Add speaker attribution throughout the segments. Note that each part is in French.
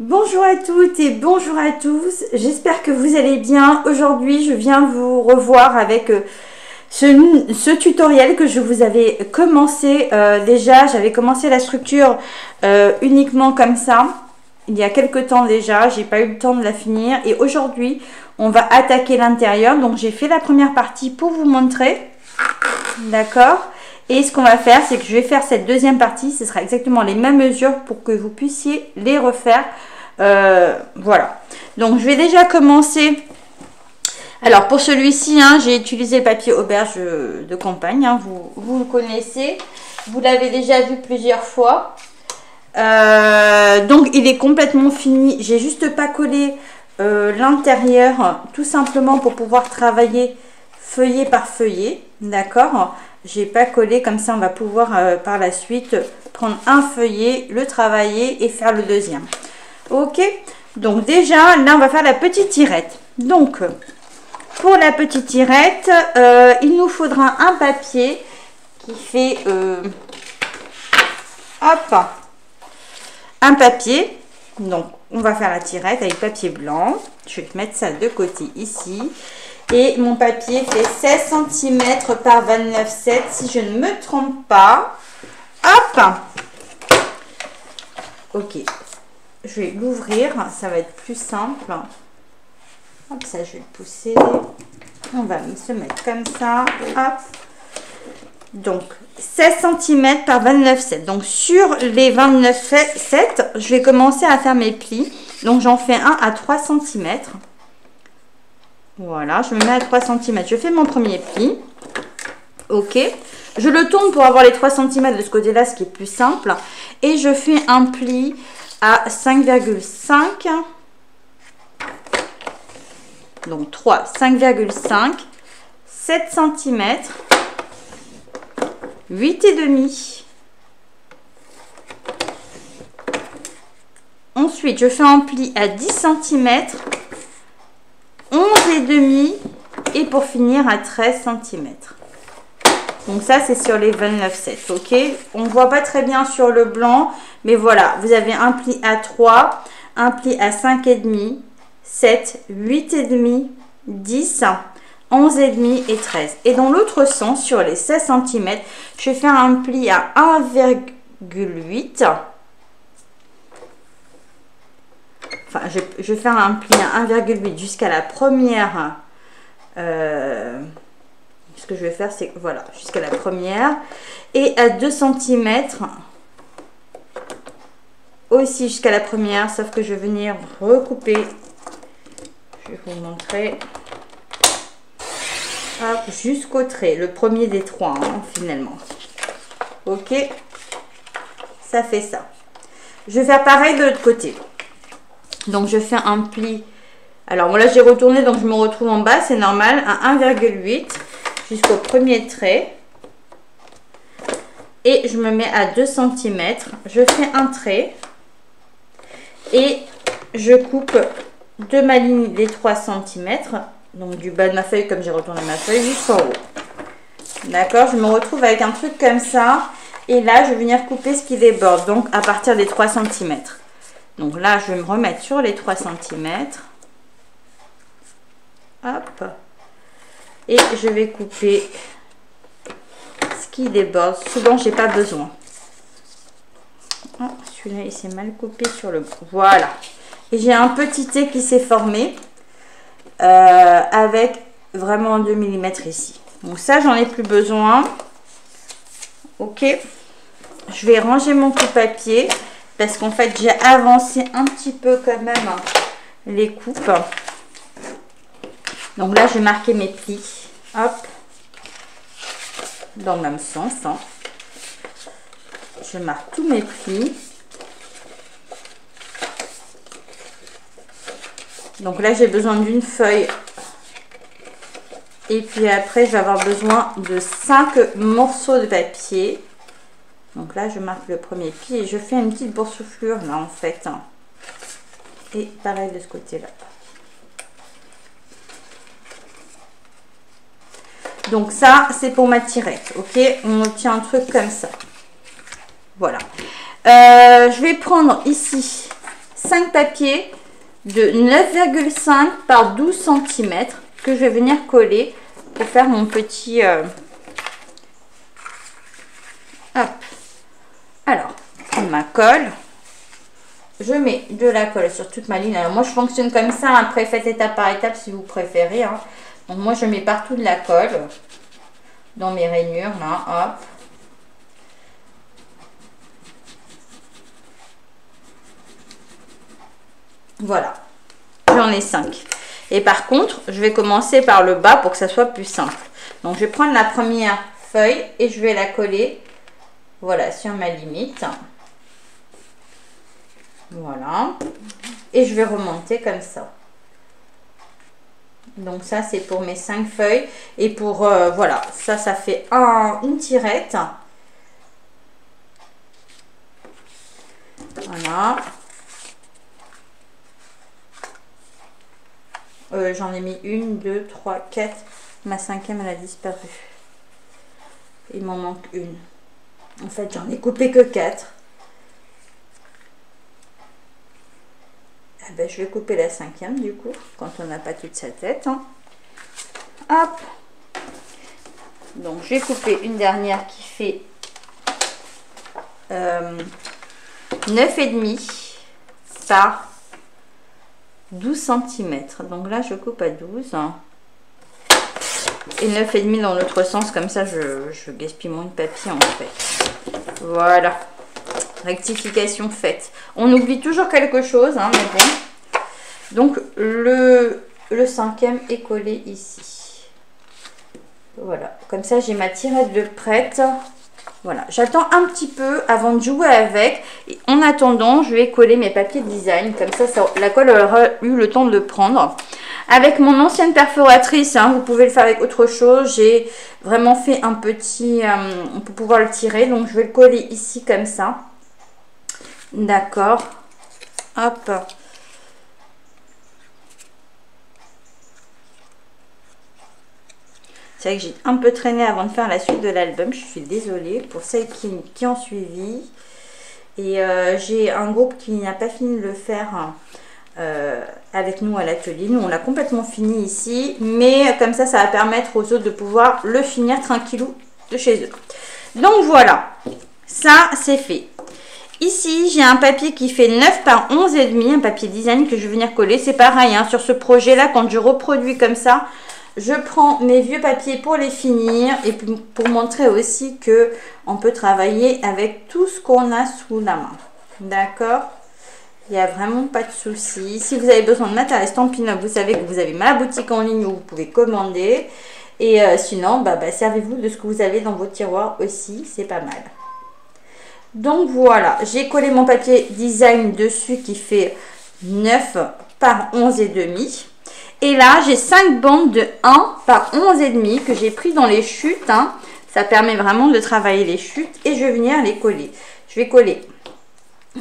Speaker 1: Bonjour à toutes et bonjour à tous, j'espère que vous allez bien. Aujourd'hui je viens vous revoir avec ce tutoriel que je vous avais commencé déjà. J'avais commencé la structure uniquement comme ça il y a quelques temps déjà, j'ai pas eu le temps de la finir et aujourd'hui on va attaquer l'intérieur. Donc j'ai fait la première partie pour vous montrer, d'accord. Et ce qu'on va faire, c'est que je vais faire cette deuxième partie. Ce sera exactement les mêmes mesures pour que vous puissiez les refaire. Voilà. Donc, je vais déjà commencer. Alors, pour celui-ci, hein, j'ai utilisé le papier auberge de campagne. Hein, vous le connaissez. Vous l'avez déjà vu plusieurs fois. Donc, il est complètement fini. J'ai juste pas collé l'intérieur, tout simplement pour pouvoir travailler feuillet par feuillet. D'accord ? J'ai pas collé, comme ça on va pouvoir par la suite prendre un feuillet, le travailler et faire le deuxième. Ok, donc déjà là on va faire la petite tirette. Donc pour la petite tirette, il nous faudra un papier qui fait hop, un papier. Donc on va faire la tirette avec papier blanc. Je vais mettre ça de côté ici. Et mon papier fait 16 cm par 29,7 si je ne me trompe pas. Hop. Ok. Je vais l'ouvrir. Ça va être plus simple. Hop, ça je vais le pousser. On va se mettre comme ça. Hop. Donc 16 cm par 29,7. Donc sur les 29,7, je vais commencer à faire mes plis. Donc j'en fais un à 3 cm. Voilà, je me mets à 3 cm. Je fais mon premier pli. Ok. Je le tourne pour avoir les 3 cm de ce côté-là, ce qui est plus simple. Et je fais un pli à 5,5. Donc 3, 5,5, 7 cm, 8,5. Ensuite, je fais un pli à 10 cm. 11,5 et pour finir à 13 cm. Donc ça c'est sur les 29,7. Ok, on ne voit pas très bien sur le blanc, mais voilà, vous avez un pli à 3, un pli à 5,5, 7, 8,5, 10, 11,5 et 13. Et dans l'autre sens, sur les 16 cm, je vais faire un pli à 1,8. Enfin, je vais faire un pli à 1,8 jusqu'à la première. Ce que je vais faire, c'est voilà, jusqu'à la première. Et à 2 cm aussi jusqu'à la première. Sauf que je vais venir recouper. Je vais vous montrer. Hop, jusqu'au trait. Le premier des trois, hein, finalement. Ok. Ça fait ça. Je vais faire pareil de l'autre côté. Donc je fais un pli, alors moi là j'ai retourné donc je me retrouve en bas, c'est normal, à 1,8 jusqu'au premier trait. Et je me mets à 2 cm, je fais un trait et je coupe de ma ligne les 3 cm, donc du bas de ma feuille comme j'ai retourné ma feuille jusqu'en haut. D'accord, je me retrouve avec un truc comme ça et là je vais venir couper ce qui déborde, donc à partir des 3 cm. Donc là, je vais me remettre sur les 3 cm. Hop. Et je vais couper ce qui déborde. Souvent, j'ai pas besoin. Oh, celui-là, il s'est mal coupé sur le... Voilà. Et j'ai un petit T qui s'est formé avec vraiment 2 mm ici. Donc ça, j'en ai plus besoin. Ok. Je vais ranger mon coupe-papier. Parce qu'en fait, j'ai avancé un petit peu quand même les coupes. Donc là, je vais marquer mes plis. Hop. Dans le même sens. Hein. Je marque tous mes plis. Donc là, j'ai besoin d'une feuille. Et puis après, je vais avoir besoin de 5 morceaux de papier. Donc là, je marque le premier pli et je fais une petite boursouflure là en fait. Et pareil de ce côté-là. Donc ça, c'est pour ma tirette. Ok, on obtient un truc comme ça. Voilà. Je vais prendre ici 5 papiers de 9,5 par 12 cm que je vais venir coller pour faire mon petit... Hop. Alors, prendre ma colle. Je mets de la colle sur toute ma ligne. Alors moi je fonctionne comme ça, après faites étape par étape si vous préférez. Hein. Donc moi je mets partout de la colle dans mes rainures là, hop. Voilà, j'en ai 5. Et par contre, je vais commencer par le bas pour que ça soit plus simple. Donc je vais prendre la première feuille et je vais la coller, voilà, sur ma limite. Voilà, et je vais remonter comme ça. Donc ça c'est pour mes 5 feuilles et pour voilà, ça fait une tirette. Voilà, j'en ai mis 1, 2, 3, 4. Ma 5e elle a disparu, il m'en manque une. En fait j'en ai coupé que 4. Ben, je vais couper la 5e du coup, quand on n'a pas toute sa tête. Hein. Hop. Donc, je vais couper une dernière qui fait 9,5 par 12 cm. Donc là, je coupe à 12. Hein. Et 9,5 dans l'autre sens, comme ça, je gaspille moins de papier en fait. Voilà. Rectification faite. On oublie toujours quelque chose, hein, mais bon. Donc le 5e est collé ici. Voilà, comme ça j'ai ma tirette de prête. Voilà, j'attends un petit peu avant de jouer avec. Et en attendant, je vais coller mes papiers de design. Comme ça, la colle aura eu le temps de le prendre. Avec mon ancienne perforatrice, hein, vous pouvez le faire avec autre chose. J'ai vraiment fait un petit... pour pouvoir le tirer. Donc je vais le coller ici comme ça. D'accord. Hop. C'est vrai que j'ai un peu traîné avant de faire la suite de l'album. Je suis désolée pour celles qui ont suivi. Et j'ai un groupe qui n'a pas fini de le faire avec nous à l'atelier. Nous, on l'a complètement fini ici. Mais comme ça va permettre aux autres de pouvoir le finir tranquillou de chez eux. Donc voilà, ça c'est fait. Ici, j'ai un papier qui fait 9 par 11,5, un papier design que je vais venir coller. C'est pareil, hein, sur ce projet-là, quand je reproduis comme ça, je prends mes vieux papiers pour les finir et pour montrer aussi que on peut travailler avec tout ce qu'on a sous la main. D'accord? Il n'y a vraiment pas de souci. Si vous avez besoin de matériel Stampin' Up, vous savez que vous avez ma boutique en ligne où vous pouvez commander. Et sinon, servez-vous de ce que vous avez dans vos tiroirs aussi, c'est pas mal. Donc voilà, j'ai collé mon papier design dessus qui fait 9 par 11,5. Et là, j'ai 5 bandes de 1 par 11,5 que j'ai pris dans les chutes. Hein. Ça permet vraiment de travailler les chutes et je vais venir les coller. Je vais coller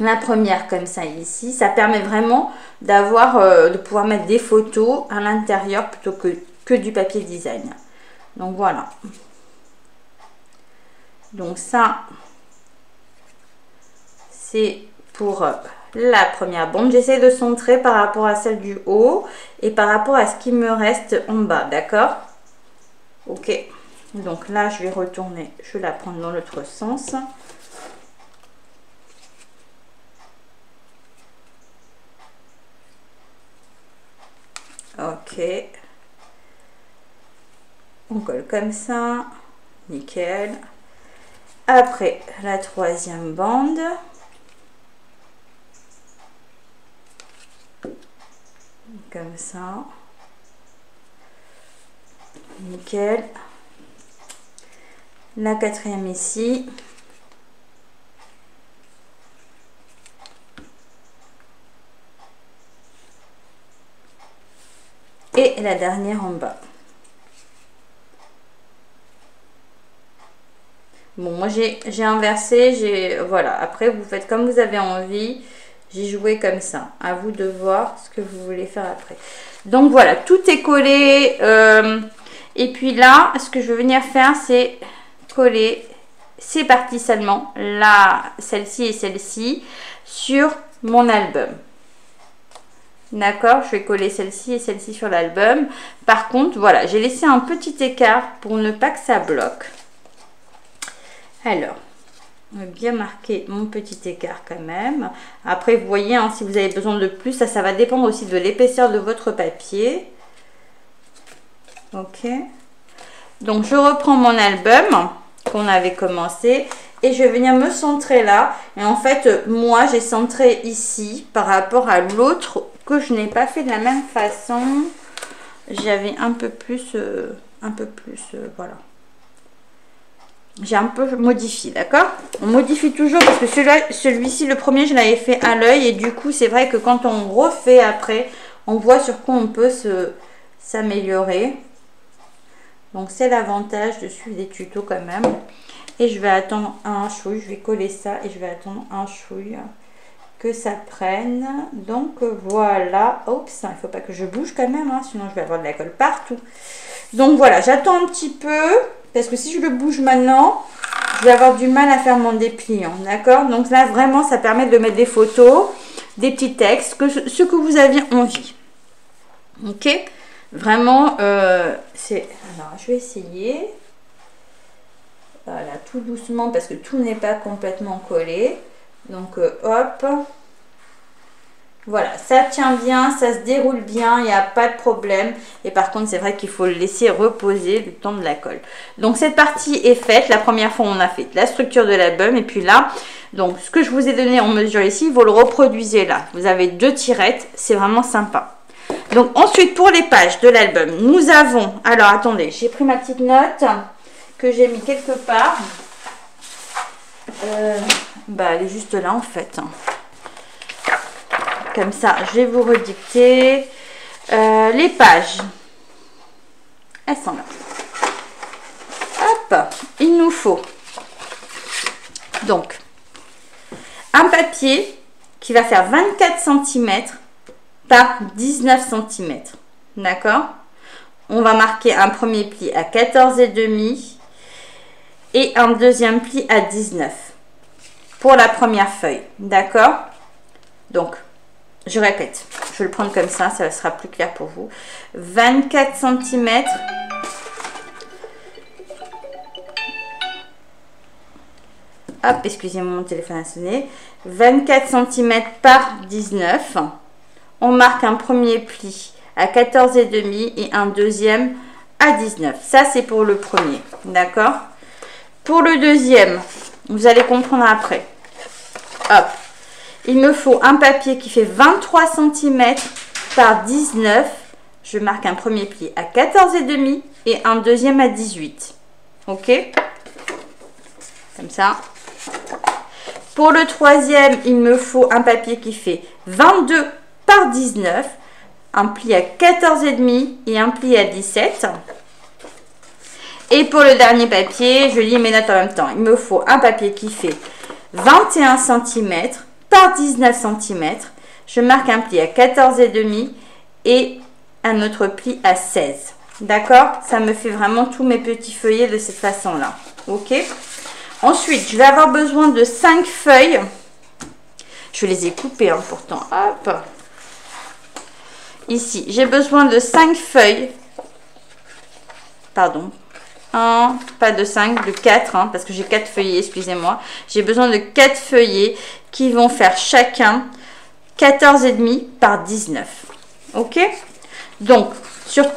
Speaker 1: la première comme ça ici. Ça permet vraiment d'avoir, de pouvoir mettre des photos à l'intérieur plutôt que du papier design. Donc voilà. Donc ça... c'est pour la première bande. J'essaie de centrer par rapport à celle du haut et par rapport à ce qui me reste en bas, d'accord? Ok. Donc là, je vais retourner, je vais la prendre dans l'autre sens. Ok. On colle comme ça. Nickel. Après, la troisième bande. Comme ça. Nickel. La quatrième ici. Et la dernière en bas. Bon, moi j'ai inversé, voilà. Après, vous faites comme vous avez envie. J'ai joué comme ça. À vous de voir ce que vous voulez faire après. Donc voilà, tout est collé. Et puis là, ce que je vais venir faire, c'est coller ces parties seulement, là, celle-ci et celle-ci, sur mon album. D'accord, je vais coller celle-ci et celle-ci sur l'album. Par contre, voilà, j'ai laissé un petit écart pour ne pas que ça bloque. Alors, on va bien marquer mon petit écart quand même. Après, vous voyez, hein, si vous avez besoin de plus, ça va dépendre aussi de l'épaisseur de votre papier. Ok. Donc, je reprends mon album qu'on avait commencé et je vais venir me centrer là. Et en fait, moi, j'ai centré ici par rapport à l'autre que je n'ai pas fait de la même façon. J'avais un peu plus, voilà. J'ai un peu modifié, d'accord? On modifie toujours parce que celui-ci, le premier, je l'avais fait à l'œil et du coup, c'est vrai que quand on refait après, on voit sur quoi on peut s'améliorer. Donc, c'est l'avantage de suivre des tutos quand même. Et je vais attendre un chouille, je vais coller ça et je vais attendre un chouille que ça prenne. Donc, voilà. Oups, il ne faut pas que je bouge quand même, hein, sinon je vais avoir de la colle partout. Donc, voilà, j'attends un petit peu. Parce que si je le bouge maintenant, je vais avoir du mal à faire mon dépliant. D'accord? Donc là, vraiment, ça permet de mettre des photos, des petits textes, ce que vous avez envie. Ok? Vraiment, c'est... Alors, je vais essayer. Voilà, tout doucement parce que tout n'est pas complètement collé. Donc, hop. Voilà, ça tient bien, ça se déroule bien, il n'y a pas de problème. Et par contre, c'est vrai qu'il faut le laisser reposer le temps de la colle. Donc, cette partie est faite. La première fois, on a fait la structure de l'album. Et puis là, donc, ce que je vous ai donné en mesure ici, vous le reproduisez là. Vous avez 2 tirettes, c'est vraiment sympa. Donc, ensuite, pour les pages de l'album, nous avons... Alors, attendez, j'ai pris ma petite note que j'ai mis quelque part. Elle est juste là, en fait. Comme ça, je vais vous redicter les pages. Elles sont là. Hop, il nous faut donc un papier qui va faire 24 cm par 19 cm. D'accord? On va marquer un premier pli à 14,5 et un deuxième pli à 19 pour la première feuille. D'accord? Donc, je répète, je vais le prendre comme ça sera plus clair pour vous. 24 cm hop, excusez-moi, mon téléphone a sonné. 24 cm par 19. On marque un premier pli à 14,5 et un deuxième à 19. Ça, c'est pour le premier. D'accord? Pour le deuxième, vous allez comprendre après. Hop. Il me faut un papier qui fait 23 cm par 19. Je marque un premier pli à 14,5 et un deuxième à 18. Ok? Comme ça. Pour le troisième, il me faut un papier qui fait 22 par 19. Un pli à 14,5 et un pli à 17. Et pour le dernier papier, je lis mes notes en même temps. Il me faut un papier qui fait 21 cm par 19 cm. Je marque un pli à 14,5 et un autre pli à 16. D'accord? Ça me fait vraiment tous mes petits feuillets de cette façon-là. Ok? Ensuite, je vais avoir besoin de 5 feuilles. Je les ai coupées hein, pourtant. Hop. Ici, j'ai besoin de 5 feuilles. Pardon. Pas de 5, de 4, hein, parce que j'ai 4 feuillets, excusez-moi. J'ai besoin de 4 feuillets qui vont faire chacun 14,5 par 19. Ok? Donc, sur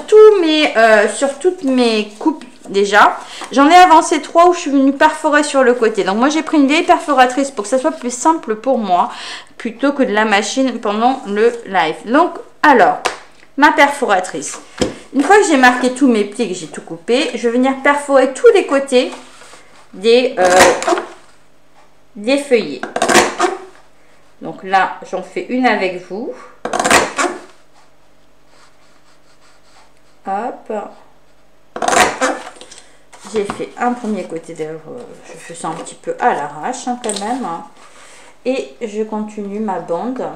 Speaker 1: toutes mes coupes, déjà, j'en ai avancé 3 où je suis venue perforer sur le côté. Donc, moi, j'ai pris une vieille perforatrice pour que ça soit plus simple pour moi, plutôt que de la machine pendant le live. Donc, alors, ma perforatrice. Une fois que j'ai marqué tous mes plis, que j'ai tout coupé, je vais venir perforer tous les côtés des feuillets. Donc là, j'en fais une avec vous. Hop. J'ai fait un premier côté, je fais ça un petit peu à l'arrache hein, quand même. Et je continue ma bande.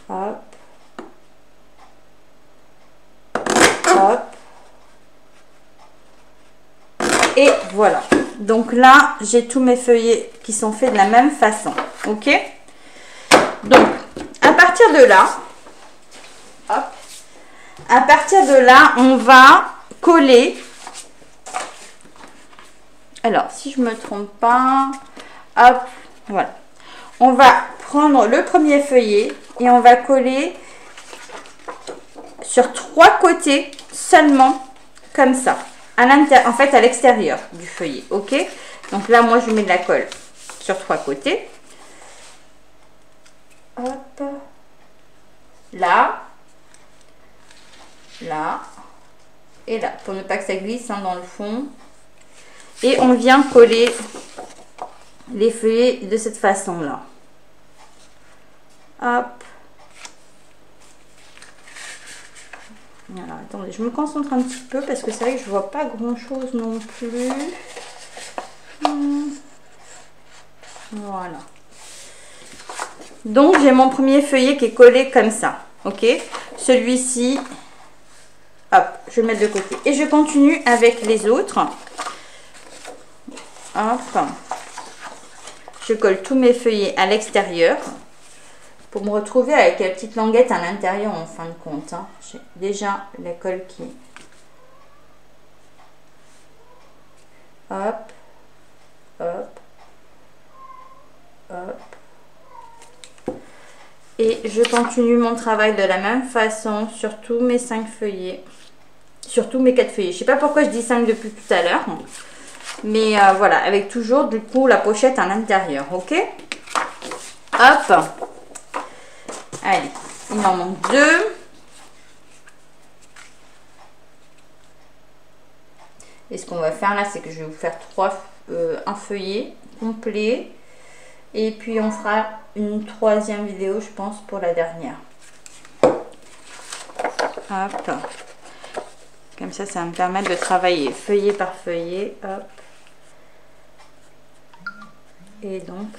Speaker 1: Hop. Hop. Et voilà. Donc là, j'ai tous mes feuillets qui sont faits de la même façon. Ok? Donc, à partir de là, hop, à partir de là, on va coller. Alors, si je me trompe pas, hop, voilà. On va prendre le premier feuillet et on va coller sur 3 côtés seulement, comme ça, en fait à l'extérieur du feuillet. Ok? Donc là, moi, je mets de la colle sur 3 côtés. Hop, là, là et là, pour ne pas que ça glisse dans le fond. Et on vient coller les feuillets de cette façon là. Hop. Alors attendez, je me concentre un petit peu parce que c'est vrai que je vois pas grand chose non plus. Voilà. Donc j'ai mon premier feuillet qui est collé comme ça. Ok, celui-ci, hop, je vais le mettre de côté et je continue avec les autres. Hop, je colle tous mes feuillets à l'extérieur pour me retrouver avec la petite languette à l'intérieur en fin de compte. J'ai déjà la colle qui... Hop, hop, hop. Et je continue mon travail de la même façon sur tous mes 5 feuillets. Sur tous mes 4 feuillets. Je sais pas pourquoi je dis 5 depuis tout à l'heure. Mais voilà, avec toujours du coup la pochette à l'intérieur, ok? Hop. Allez, il en manque 2. Et ce qu'on va faire là, c'est que je vais vous faire un feuillet complet. Et puis on fera une 3e vidéo, je pense, pour la dernière. Hop. Comme ça, ça va me permettre de travailler feuillet par feuillet. Hop. Et donc,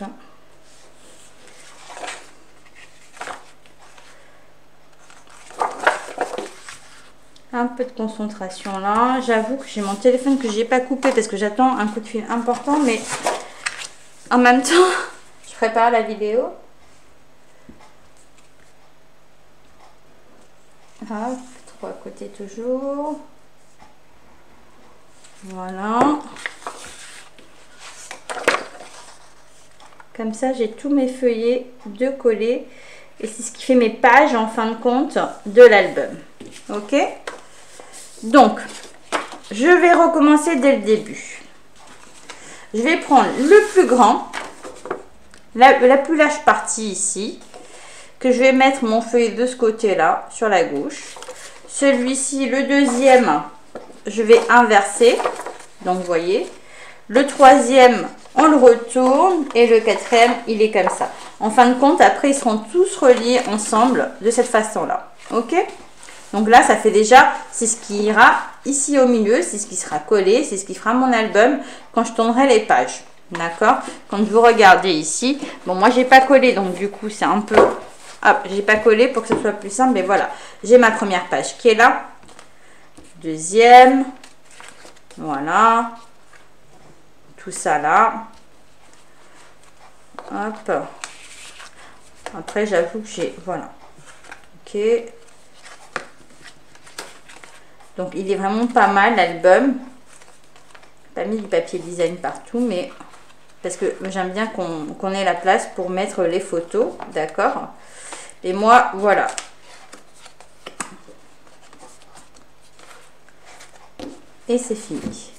Speaker 1: un peu de concentration là. J'avoue que j'ai mon téléphone que j'ai pas coupé parce que j'attends un coup de fil important, mais en même temps, je prépare la vidéo. Hop, 3 côtés toujours. Voilà. Comme ça, j'ai tous mes feuillets de coller. Et c'est ce qui fait mes pages, en fin de compte, de l'album. Ok? Donc, je vais recommencer dès le début. Je vais prendre le plus grand, la plus large partie ici, que je vais mettre mon feuillet de ce côté-là, sur la gauche. Celui-ci, le deuxième, je vais inverser. Donc, vous voyez. Le troisième, on le retourne et le 4e, il est comme ça. En fin de compte, après, ils seront tous reliés ensemble de cette façon-là. Ok? Donc là, ça fait déjà, c'est ce qui ira ici au milieu, c'est ce qui sera collé, c'est ce qui fera mon album quand je tournerai les pages. D'accord? Quand vous regardez ici, bon, moi, j'ai pas collé, donc du coup, c'est un peu... Hop, j'ai pas collé pour que ce soit plus simple, mais voilà. J'ai ma première page qui est là. Deuxième. Voilà. Tout ça là. Hop. Après, j'avoue que j'ai... Voilà. Ok. Donc, il est vraiment pas mal, l'album. Pas mis du papier design partout, mais... Parce que j'aime bien qu'on ait la place pour mettre les photos. D'accord? Et moi, voilà. Et c'est fini.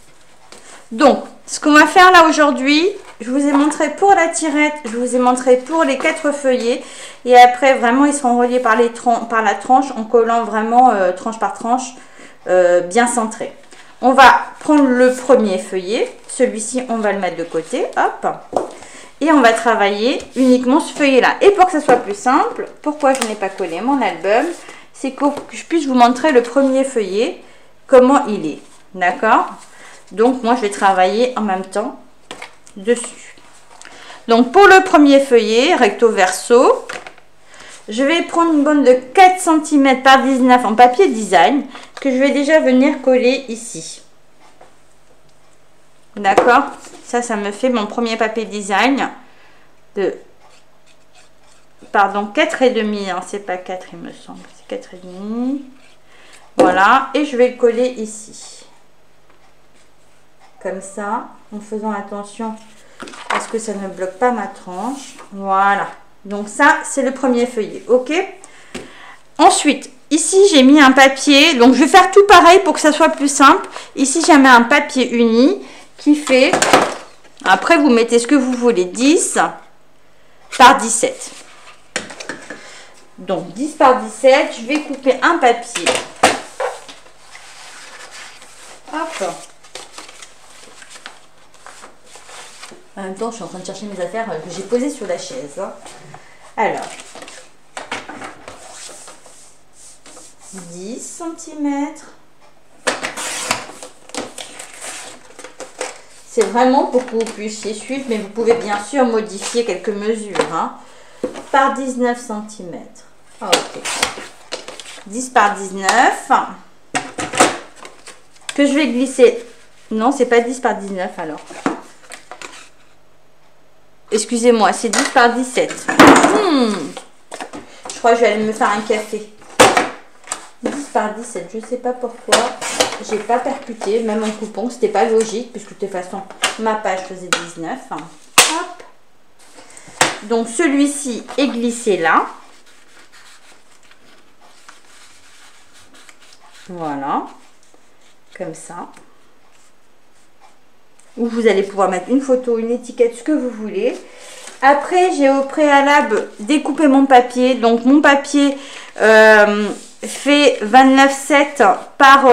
Speaker 1: Donc, ce qu'on va faire là aujourd'hui, je vous ai montré pour la tirette, je vous ai montré pour les 4 feuillets. Et après, vraiment, ils seront reliés par la tranche en collant vraiment tranche par tranche, bien centré. On va prendre le premier feuillet. Celui-ci, on va le mettre de côté. Hop. Et on va travailler uniquement ce feuillet-là. Et pour que ce soit plus simple, pourquoi je n'ai pas collé mon album, c'est que je puisse vous montrer le premier feuillet, comment il est. D'accord? Donc, moi, je vais travailler en même temps dessus. Donc, pour le premier feuillet, recto verso, je vais prendre une bande de 4 cm par 19 en papier design que je vais déjà venir coller ici. D'accord? Ça me fait mon premier papier design de... Pardon, 4,5, hein, c'est pas 4 il me semble, c'est 4,5. Voilà, et je vais le coller ici. Comme ça, en faisant attention à ce que ça ne bloque pas ma tranche. Voilà, donc ça, c'est le premier feuillet, ok? Ensuite, ici, j'ai mis un papier, donc je vais faire tout pareil pour que ça soit plus simple. Ici, j'ai mis un papier uni qui fait, après vous mettez ce que vous voulez, 10 par 17. Donc 10 par 17, je vais couper un papier. Hop. En même temps, je suis en train de chercher mes affaires que j'ai posées sur la chaise. Alors, 10 cm. C'est vraiment pour que vous puissiez suivre, mais vous pouvez bien sûr modifier quelques mesures. Hein, par 19 cm. Ok. 10 par 19. Que je vais glisser. Non, c'est pas 10 par 19 alors. Excusez-moi, c'est 10 par 17. Je crois que je vais aller me faire un café. 10 par 17, je sais pas pourquoi. J'ai pas percuté, même en coupant, c'était pas logique, puisque de toute façon, ma page faisait 19. Hop. Donc celui-ci est glissé là. Voilà. Comme ça. Où vous allez pouvoir mettre une photo, une étiquette, ce que vous voulez. Après, j'ai au préalable découpé mon papier. Donc mon papier fait 29,7 par...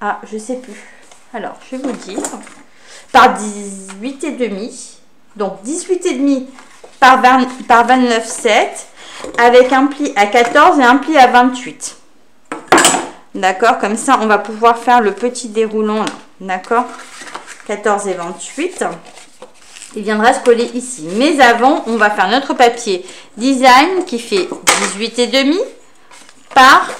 Speaker 1: Ah, je sais plus. Alors, je vais vous dire. Par 18,5. Donc 18,5 par 29,7 avec un pli à 14 et un pli à 28. D'accord, comme ça on va pouvoir faire le petit déroulant là. D'accord, 14 et 28. Il viendra se coller ici. Mais avant, on va faire notre papier design qui fait 18,5 par,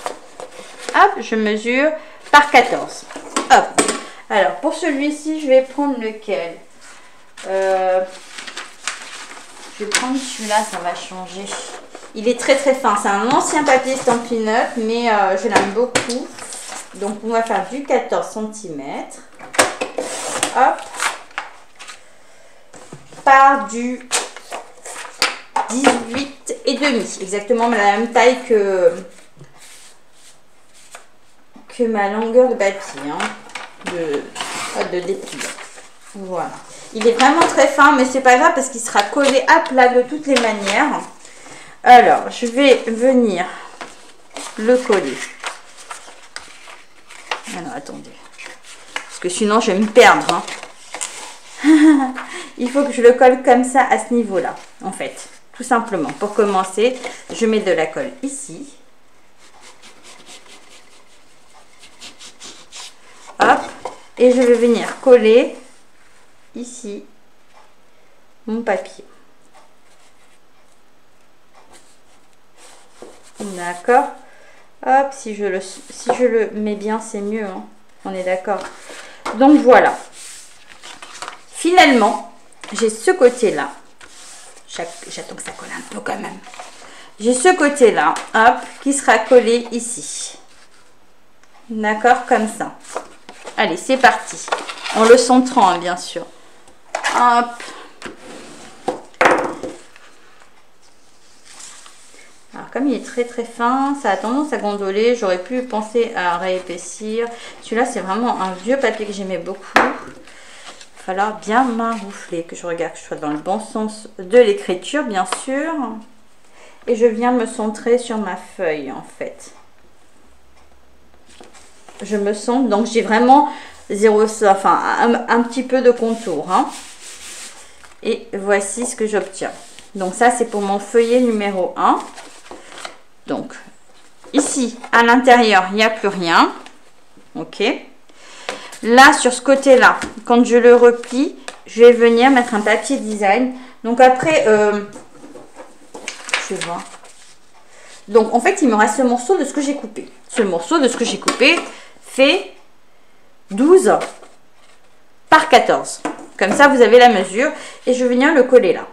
Speaker 1: hop, je mesure, par 14. Hop. Alors, pour celui-ci, je vais prendre lequel? Je vais prendre celui-là, ça va changer. Il est très très fin. C'est un ancien papier Stampin' Up, mais je l'aime beaucoup. Donc, on va faire du 14 cm. Hop. Par du 18,5. Exactement la même taille que ma longueur de papier. Hein, de dépli. Voilà. Il est vraiment très fin, mais c'est pas grave parce qu'il sera collé à plat de toutes les manières. Alors, je vais venir le coller. Alors, attendez. Parce que sinon, je vais me perdre. Hein. Il faut que je le colle comme ça, à ce niveau-là, en fait. Tout simplement. Pour commencer, je mets de la colle ici. Hop. Et je vais venir coller ici mon papier. D'accord. Hop, si je le mets bien, c'est mieux. Hein. On est d'accord. Donc voilà. Finalement, j'ai ce côté-là. J'attends que ça colle un peu quand même. J'ai ce côté-là, hop, qui sera collé ici. D'accord, comme ça. Allez, c'est parti. En le centrant, hein, bien sûr. Hop. Alors, comme il est très très fin, ça a tendance à gondoler. J'aurais pu penser à réépaissir. Celui-là, c'est vraiment un vieux papier que j'aimais beaucoup. Il va falloir bien m'enroufler, que je regarde que je sois dans le bon sens de l'écriture, bien sûr. Et je viens me centrer sur ma feuille, en fait. Je me centre, donc j'ai vraiment un petit peu de contour. Hein. Et voici ce que j'obtiens. Donc ça, c'est pour mon feuillet numéro 1. Donc, ici, à l'intérieur, il n'y a plus rien. Ok. Là, sur ce côté-là, quand je le replie, je vais venir mettre un papier design. Donc après, je vais voir. Donc, en fait, il me reste ce morceau de ce que j'ai coupé. Ce morceau de ce que j'ai coupé fait 12 par 14. Comme ça, vous avez la mesure. Et je vais venir le coller là.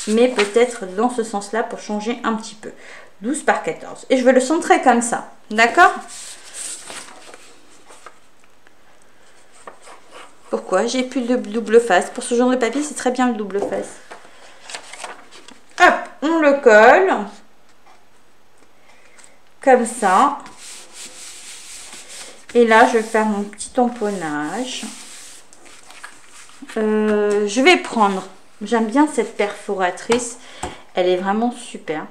Speaker 1: Mais peut-être dans ce sens-là pour changer un petit peu. 12 par 14. Et je vais le centrer comme ça. D'accord? Pourquoi? J'ai plus de double face. Pour ce genre de papier, c'est très bien le double face. Hop, on le colle. Comme ça. Et là, je vais faire mon petit tamponnage. Je vais prendre, j'aime bien cette perforatrice, elle est vraiment super.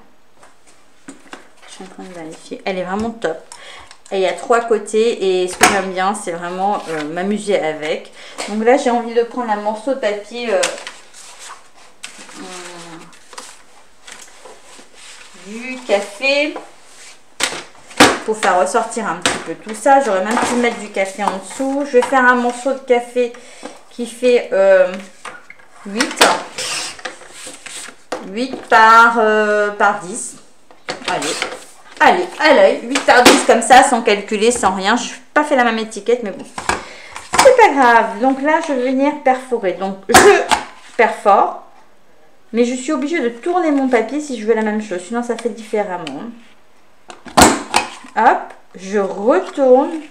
Speaker 1: Je suis en train de vérifier, elle est vraiment top. Et il y a 3 côtés et ce que j'aime bien, c'est vraiment m'amuser avec. Donc là, j'ai envie de prendre un morceau de papier du café pour faire ressortir un petit peu tout ça. J'aurais même pu mettre du café en dessous. Je vais faire un morceau de café qui fait 8 par 10. Allez, à l'œil, 8 par 10 comme ça, sans calculer, sans rien. Je n'ai pas fait la même étiquette, mais bon, c'est pas grave. Donc là, je vais venir perforer. Donc, je perfore, mais je suis obligée de tourner mon papier si je veux la même chose, sinon ça fait différemment. Hop, je retourne.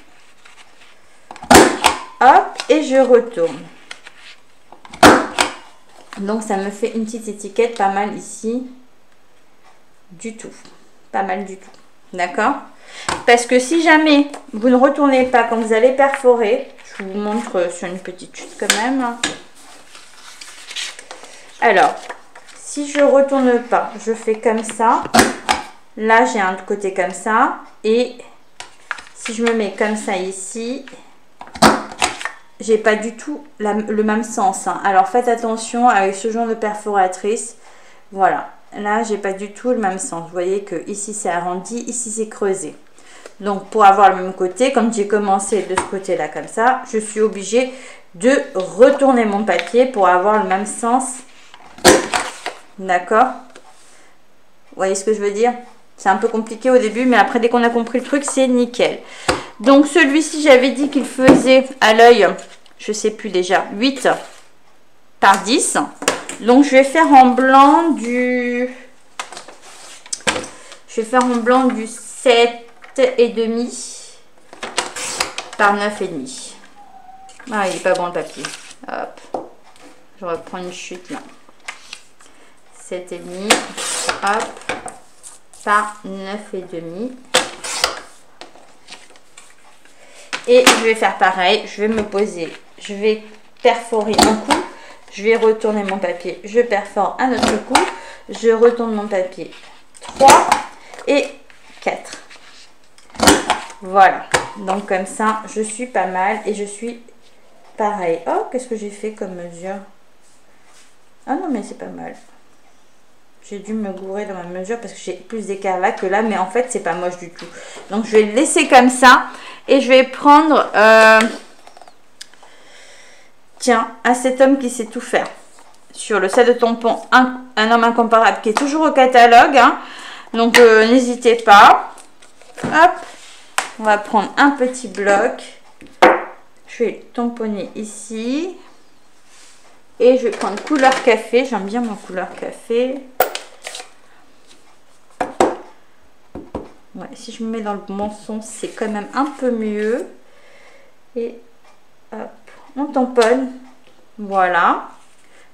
Speaker 1: Hop, et je retourne. Donc ça me fait une petite étiquette pas mal ici. Du tout. Pas mal du tout. D'accord? Parce que si jamais vous ne retournez pas quand vous allez perforer, je vous montre sur une petite chute quand même. Alors, si je retourne pas, je fais comme ça. Là, j'ai un côté comme ça. Et si je me mets comme ça ici, j'ai pas du tout le même sens. Hein. Alors, faites attention avec ce genre de perforatrice. Voilà. Là, j'ai pas du tout le même sens. Vous voyez que ici, c'est arrondi. Ici, c'est creusé. Donc, pour avoir le même côté, comme j'ai commencé de ce côté-là comme ça, je suis obligée de retourner mon papier pour avoir le même sens. D'accord? Vous voyez ce que je veux dire? C'est un peu compliqué au début, mais après, dès qu'on a compris le truc, c'est nickel. Donc, celui-ci, j'avais dit qu'il faisait à l'œil, je sais plus déjà, 8 par 10. Donc, je vais faire en blanc du... Je vais faire en blanc du 7,5 par 9,5. Ah, il est pas bon le papier. Hop. Je reprends une chute là. 7,5. Hop. Par 9,5. Et je vais faire pareil. Je vais me poser. Je vais perforer un coup. Je vais retourner mon papier. Je perfore un autre coup. Je retourne mon papier. 3 et 4. Voilà. Donc comme ça, je suis pas mal. Et je suis pareil. Oh, qu'est-ce que j'ai fait comme mesure? Ah non, mais c'est pas mal. J'ai dû me gourer dans ma mesure parce que j'ai plus d'écart là que là. Mais en fait, c'est pas moche du tout. Donc, je vais le laisser comme ça. Et je vais prendre... tiens, à cet homme qui sait tout faire. Sur le set de tampons, un homme incomparable qui est toujours au catalogue. Hein. Donc, n'hésitez pas. Hop. On va prendre un petit bloc. Je vais tamponner ici. Et je vais prendre couleur café. J'aime bien mon couleur café. Ouais, si je me mets dans le bon sens, c'est quand même un peu mieux. Et hop, on tamponne. Voilà.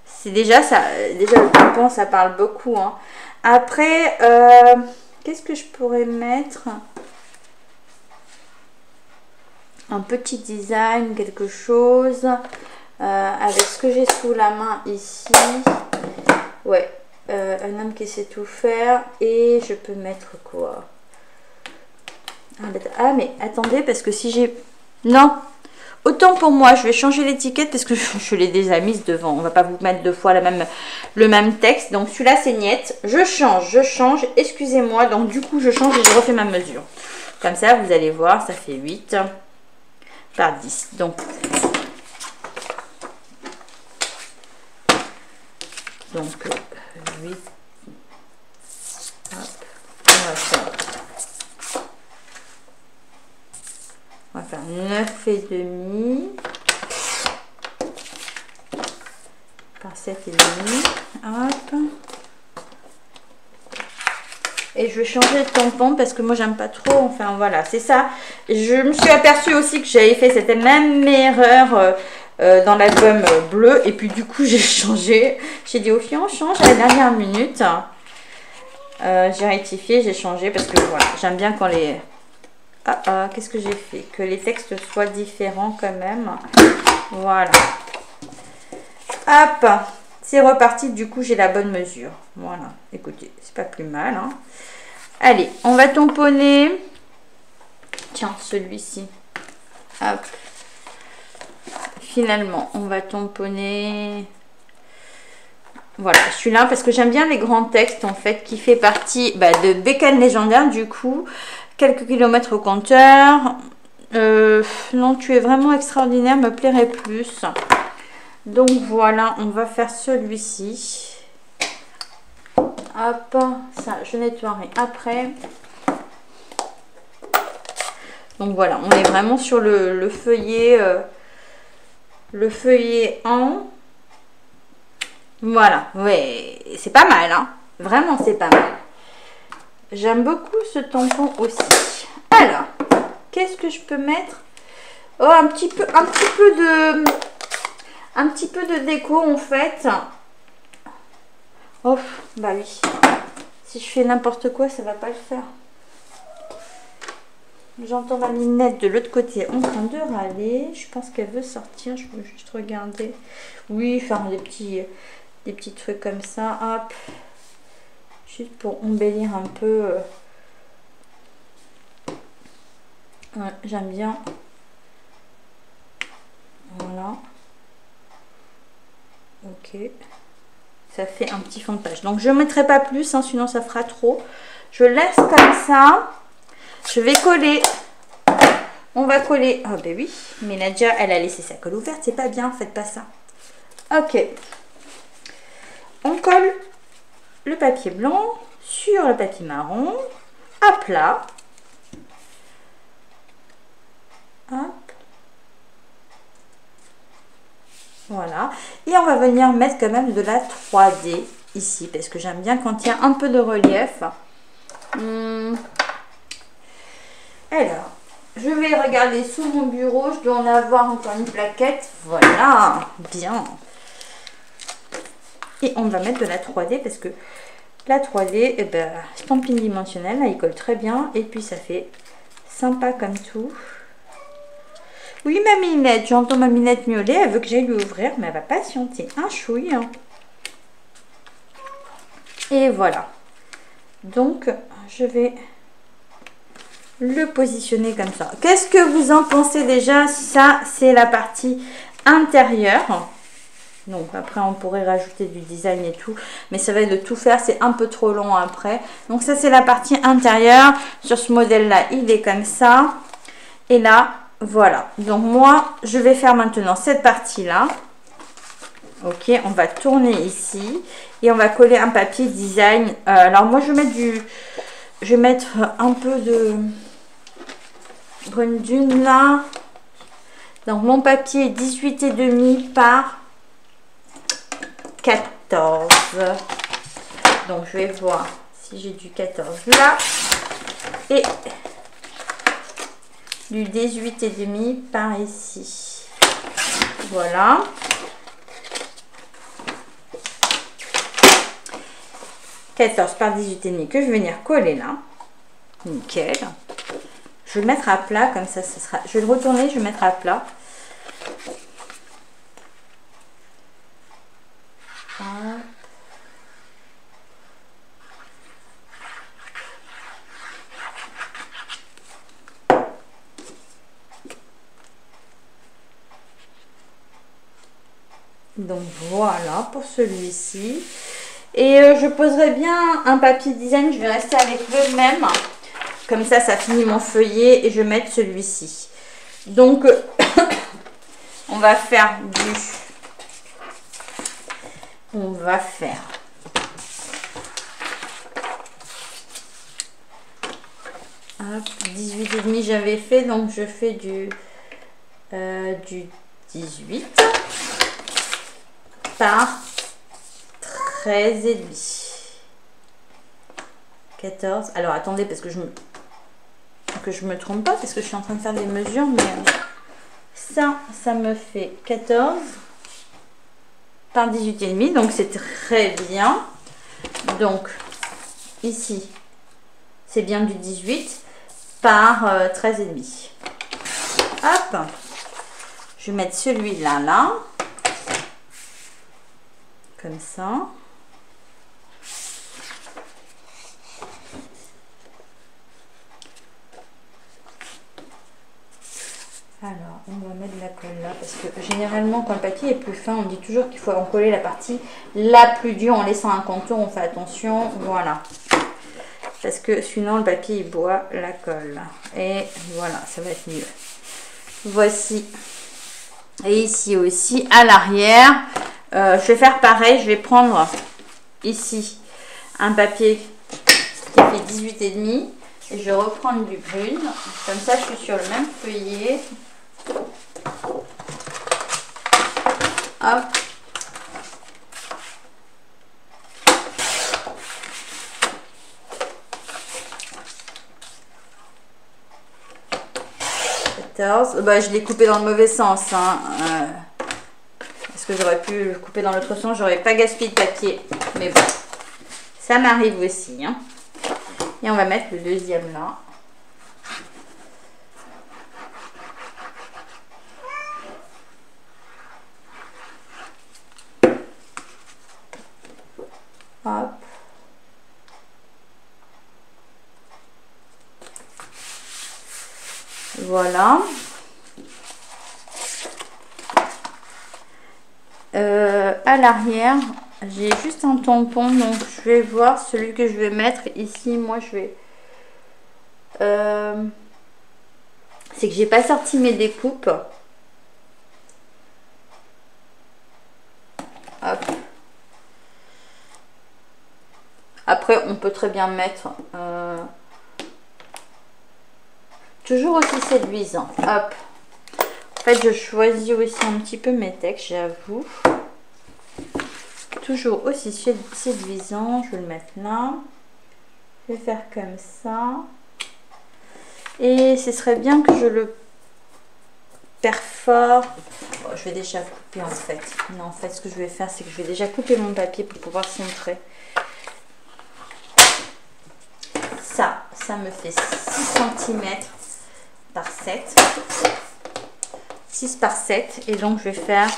Speaker 1: C'est déjà ça. Déjà le tampon, ça parle beaucoup. Hein. Après, qu'est-ce que je pourrais mettre? Un petit design, quelque chose. Avec ce que j'ai sous la main ici. Ouais. Un homme qui sait tout faire. Et je peux mettre quoi? Ah mais attendez, parce que si j'ai... Non, autant pour moi, je vais changer l'étiquette parce que je l'ai déjà mise devant. On va pas vous mettre deux fois le même texte. Donc celui-là c'est niet. Je change. Excusez-moi. Donc du coup je change et je refais ma mesure. Comme ça vous allez voir, ça fait 8 par 10. Donc 8. Hop, on va faire 9 9,5 par 7,5. Hop. Et je vais changer de tampon parce que moi j'aime pas trop. Enfin voilà, c'est ça. Je me suis aperçue aussi que j'avais fait cette même erreur dans l'album bleu. Et puis du coup j'ai changé. J'ai dit aux filles on change à la dernière minute. J'ai rectifié, j'ai changé parce que voilà, j'aime bien quand les... qu'est-ce que j'ai fait? Que les textes soient différents quand même. Voilà. Hop, c'est reparti. Du coup, j'ai la bonne mesure. Voilà. Écoutez, c'est pas plus mal. Hein. Allez, on va tamponner. Tiens, celui-ci. Hop. Finalement, on va tamponner... Voilà, celui-là, parce que j'aime bien les grands textes, en fait, qui fait partie de Bécane Légendaire, du coup. Quelques kilomètres au compteur. Non, tu es vraiment extraordinaire, me plairait plus. Donc, voilà, on va faire celui-ci. Hop, ça, je nettoierai après. Donc, voilà, on est vraiment sur le feuillet en... Voilà, ouais, c'est pas mal, hein. Vraiment, c'est pas mal. J'aime beaucoup ce tampon aussi. Alors, qu'est-ce que je peux mettre? Oh, un petit peu de déco en fait. Oh, bah oui. Si je fais n'importe quoi, ça va pas le faire. J'entends ma minette de l'autre côté en train de râler. Je pense qu'elle veut sortir. Je peux juste regarder. Oui, faire des petits trucs comme ça. Hop. Juste pour embellir un peu. Ouais, j'aime bien. Voilà. Ok. Ça fait un petit fond de page. Donc je ne mettrai pas plus, hein, sinon ça fera trop. Je laisse comme ça. Je vais coller. On va coller. Oh ben oui. Mais Nadia, elle a laissé sa colle ouverte. C'est pas bien. Faites pas ça. Ok. On colle le papier blanc sur le papier marron à plat. Hop. Voilà. Et on va venir mettre quand même de la 3D ici parce que j'aime bien quand il y a un peu de relief. Alors, je vais regarder sous mon bureau. Je dois en avoir encore une plaquette. Voilà. Bien. Et on va mettre de la 3D parce que la 3D, eh ben, stamping dimensionnel, là, il colle très bien. Et puis, ça fait sympa comme tout. Oui, ma minette, j'entends ma minette miauler. Elle veut que j'aille lui ouvrir, mais elle va patienter un chouille. Et voilà. Donc, je vais le positionner comme ça. Qu'est-ce que vous en pensez déjà? Ça, c'est la partie intérieure. Donc après on pourrait rajouter du design et tout, mais ça va être de tout faire, c'est un peu trop long après. Donc ça c'est la partie intérieure. Sur ce modèle là il est comme ça. Et là voilà, donc moi je vais faire maintenant cette partie là. Ok, on va tourner ici et on va coller un papier design. Alors moi je vais mettre un peu de brune dune là. Donc mon papier est 18,5 par 14. Donc je vais voir si j'ai du 14 là et du 18,5 par ici. Voilà. « 14 par 18,5 que je vais venir coller là. Nickel. Je vais le mettre à plat comme ça, ce sera. Je vais le retourner, je vais le mettre à plat. Donc voilà pour celui-ci. Et je poserai bien un papier design. Je vais rester avec le même. Comme ça, ça finit mon feuillet. Et je vais mettre celui-ci. Donc, on va faire du... On va faire... Hop, 18,5 j'avais fait. Donc, je fais du du 18 par 13 et demi. 14. Alors attendez parce que je me trompe pas parce que je suis en train de faire des mesures, mais ça me fait 14 par 18 et demi, donc c'est très bien. Donc ici c'est bien du 18 par 13 et demi. Hop, je vais mettre celui-là là, comme ça. Alors, on va mettre de la colle là, parce que généralement, quand le papier est plus fin, on dit toujours qu'il faut en coller la partie la plus dure en laissant un contour. On fait attention, voilà. Parce que sinon, le papier, il boit la colle. Et voilà, ça va être mieux. Voici. Et ici aussi, à l'arrière, je vais faire pareil. Je vais prendre ici un papier qui fait 18 et demi. Et je vais reprendre du brune. Comme ça, je suis sur le même feuillet. Hop. Bah, je l'ai coupé dans le mauvais sens. Hein. Parce que j'aurais pu le couper dans l'autre sens. J'aurais pas gaspillé de papier. Mais bon, ça m'arrive aussi. Hein. Et on va mettre le deuxième là. Hop. Voilà. À l'arrière, j'ai juste un tampon, donc je vais voir celui que je vais mettre ici. Moi, je vais... c'est que j'ai pas sorti mes découpes. Hop. Après, on peut très bien mettre toujours aussi séduisant. Hop. En fait, je choisis aussi un petit peu mes textes, j'avoue. Toujours aussi séduisant. Je vais le mettre là. Je vais faire comme ça. Et ce serait bien que je le perfore. Bon, je vais déjà couper en fait. Non, en fait, ce que je vais faire, c'est que je vais déjà couper mon papier pour pouvoir centrer. Ça me fait 6 cm par 7. 6 par 7. Et donc, je vais faire...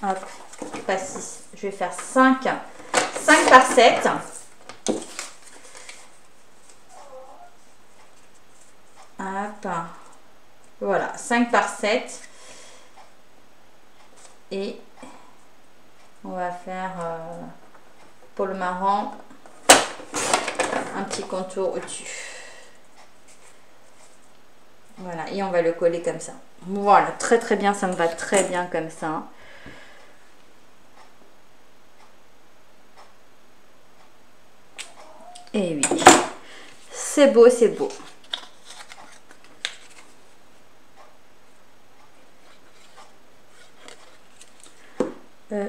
Speaker 1: Hop, pas 6. Je vais faire 5 par 7. Hop. Voilà, 5 par 7. Et on va faire pour le marron un petit contour au-dessus. Voilà, et on va le coller comme ça. Voilà, très très bien, ça me va très bien comme ça. Et oui, c'est beau, c'est beau.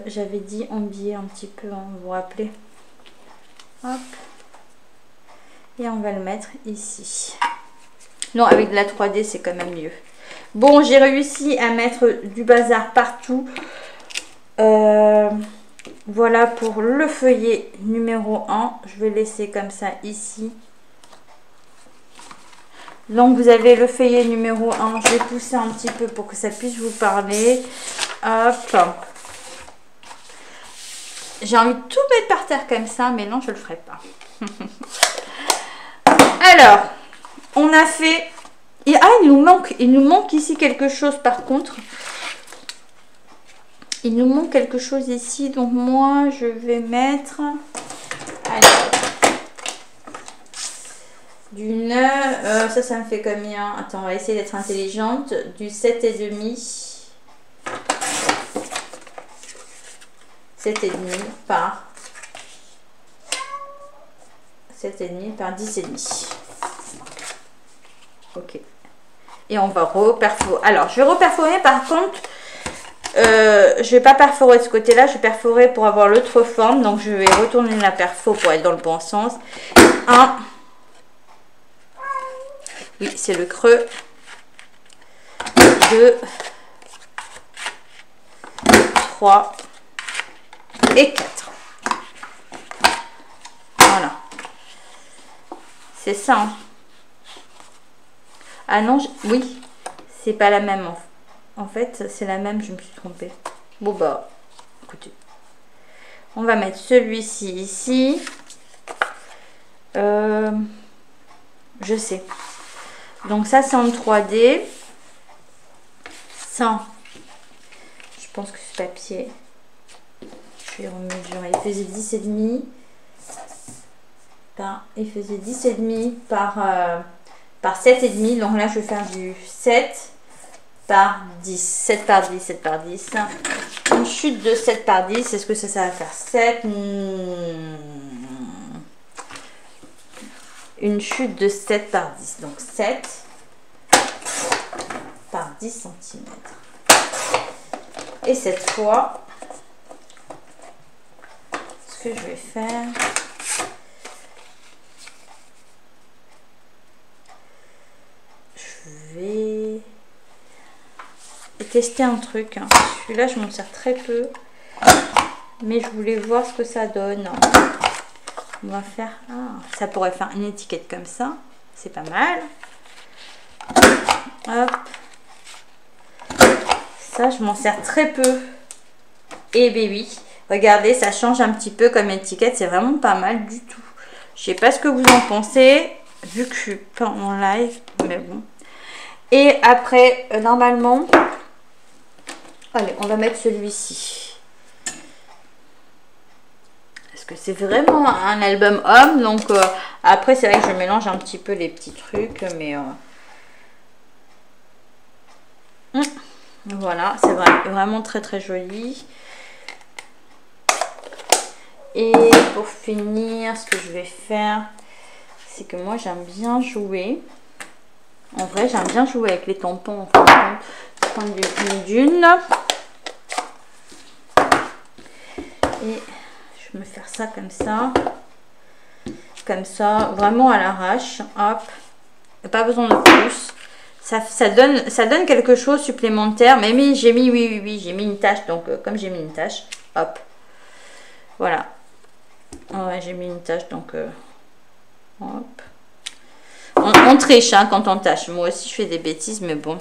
Speaker 1: J'avais dit en biais un petit peu, hein, vous vous rappelez. Hop. Et on va le mettre ici. Non, avec de la 3D, c'est quand même mieux. Bon, j'ai réussi à mettre du bazar partout. Voilà pour le feuillet numéro 1. Je vais laisser comme ça ici. Donc, vous avez le feuillet numéro 1. Je vais pousser un petit peu pour que ça puisse vous parler. Hop. J'ai envie de tout mettre par terre comme ça, mais non, je le ferai pas. Alors, on a fait... Et, ah, il nous manque ici quelque chose par contre. Il nous manque quelque chose ici. Donc moi, je vais mettre... Alors, du 9... ça me fait combien? Attends, on va essayer d'être intelligente. Du 7,5. 7,5 par 7,5 par 10,5. Ok. Et on va reperforer. Alors, je vais reperforer par contre. Je vais pas perforer de ce côté-là. Je vais perforer pour avoir l'autre forme. Donc, je vais retourner la perfo pour être dans le bon sens. 1. Oui, c'est le creux. 2. 3. Et 4. Voilà. C'est ça. Hein. Ah non, oui. C'est pas la même. En fait, c'est la même. Je me suis trompée. Bon, bah, écoutez. On va mettre celui-ci ici. Je sais. Donc ça, c'est en 3D. Ça, je pense que ce papier, je vais remesurer. Il faisait 10,5 par, il faisait 10,5 par 7,5. Donc là, je vais faire du 7 par 10. 7 par 10, 7 par 10. Une chute de 7 par 10. Est-ce que ça va faire 7? Une chute de 7 par 10. Donc 7 par 10 cm. Et cette fois, ce que je vais faire, je vais tester un truc. Hein. Celui-là, je m'en sers très peu, mais je voulais voir ce que ça donne. On va faire, ça pourrait faire une étiquette comme ça, c'est pas mal. Hop. Ça, je m'en sers très peu. Et ben oui, regardez, ça change un petit peu comme étiquette. C'est vraiment pas mal du tout. Je sais pas ce que vous en pensez, vu que je suis pas en live, mais bon. Et après, normalement, allez, on va mettre celui-ci. Parce que c'est vraiment un album homme. Donc, après, c'est vrai que je mélange un petit peu les petits trucs, mais... Voilà, c'est vraiment très très joli. Et pour finir, ce que je vais faire, c'est que moi j'aime bien jouer. En vrai, j'aime bien jouer avec les tampons. On va prendre une dune. Et je vais me faire ça comme ça. Comme ça, vraiment à l'arrache. Hop. Pas besoin de plus. Ça donne quelque chose supplémentaire. Mais j'ai mis, oui, j'ai mis une tache. Donc, comme j'ai mis une tache, hop. Voilà. Ouais, j'ai mis une tache. Donc, hop. On triche hein, quand on tâche. Moi aussi, je fais des bêtises, mais bon.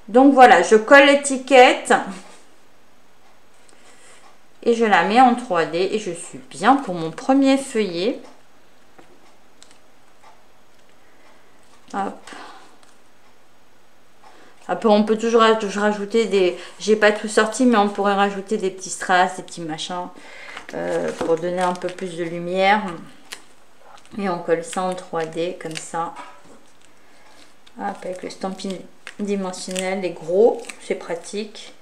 Speaker 1: Donc, voilà. Je colle l'étiquette. Et je la mets en 3D. Et je suis bien pour mon premier feuillet. Hop. Après, on peut toujours rajouter des... J'ai pas tout sorti, mais on pourrait rajouter des petits strass, des petits machins pour donner un peu plus de lumière. Et on colle ça en 3D, comme ça. Hop, avec le stamping dimensionnel, les gros, c'est pratique.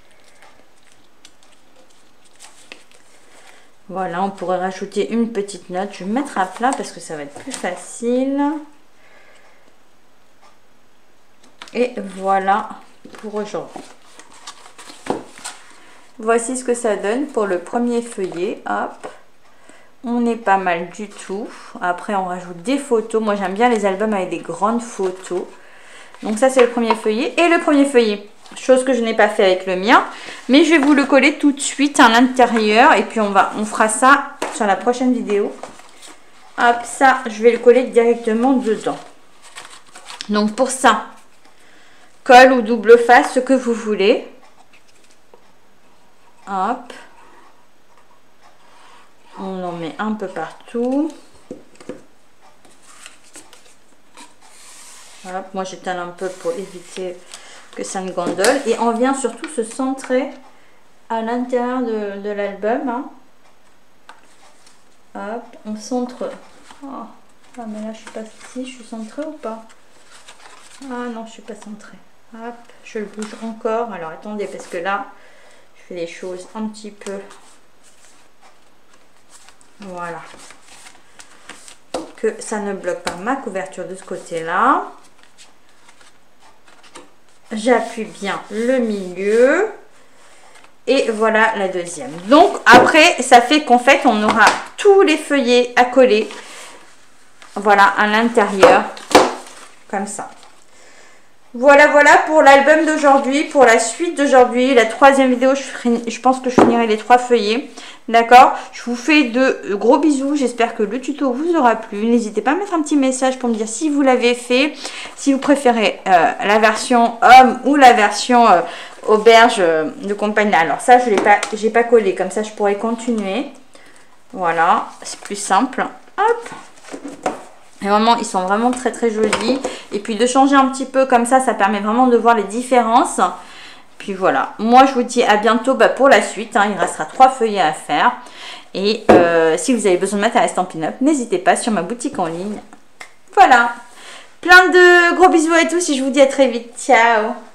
Speaker 1: Voilà, on pourrait rajouter une petite note. Je vais me mettre à plat parce que ça va être plus facile. Et voilà pour aujourd'hui. Voici ce que ça donne pour le premier feuillet. Hop, on est pas mal du tout. Après, on rajoute des photos. Moi, j'aime bien les albums avec des grandes photos. Donc ça, c'est le premier feuillet. Et le premier feuillet, chose que je n'ai pas fait avec le mien, mais je vais vous le coller tout de suite à l'intérieur. Et puis, on fera ça sur la prochaine vidéo. Hop, ça, je vais le coller directement dedans. Donc, pour ça, colle ou double face, ce que vous voulez. Hop. On en met un peu partout. Hop, moi j'étale un peu pour éviter que ça ne gondole. Et on vient surtout se centrer à l'intérieur de l'album. Hein. Hop, on centre. Oh. Ah, mais là je suis pas ici, je suis centrée ou pas? Ah non, je suis pas centrée. Hop, je le bouge encore. Alors attendez, parce que là, je fais les choses un petit peu. Voilà. Que ça ne bloque pas ma couverture de ce côté-là. j'appuie bien le milieu. Et voilà la deuxième. Donc après, ça fait qu'en fait, on aura tous les feuillets à coller. Voilà, à l'intérieur. Comme ça. Voilà, voilà pour l'album d'aujourd'hui. Pour la suite d'aujourd'hui, la troisième vidéo, je pense que je finirai les 3 feuillets. D'accord? Je vous fais de gros bisous. J'espère que le tuto vous aura plu. N'hésitez pas à mettre un petit message pour me dire si vous l'avez fait. Si vous préférez la version homme ou la version auberge de compagnie. Alors ça, j'ai pas collé. Comme ça, je pourrais continuer. Voilà, c'est plus simple. Hop! Et vraiment, ils sont vraiment très très jolis. Et puis de changer un petit peu comme ça permet vraiment de voir les différences. Puis voilà, moi je vous dis à bientôt pour la suite. Hein. Il restera 3 feuillets à faire. Et si vous avez besoin de matériel Stampin' Up, n'hésitez pas sur ma boutique en ligne. Voilà, plein de gros bisous à tous et je vous dis à très vite. Ciao!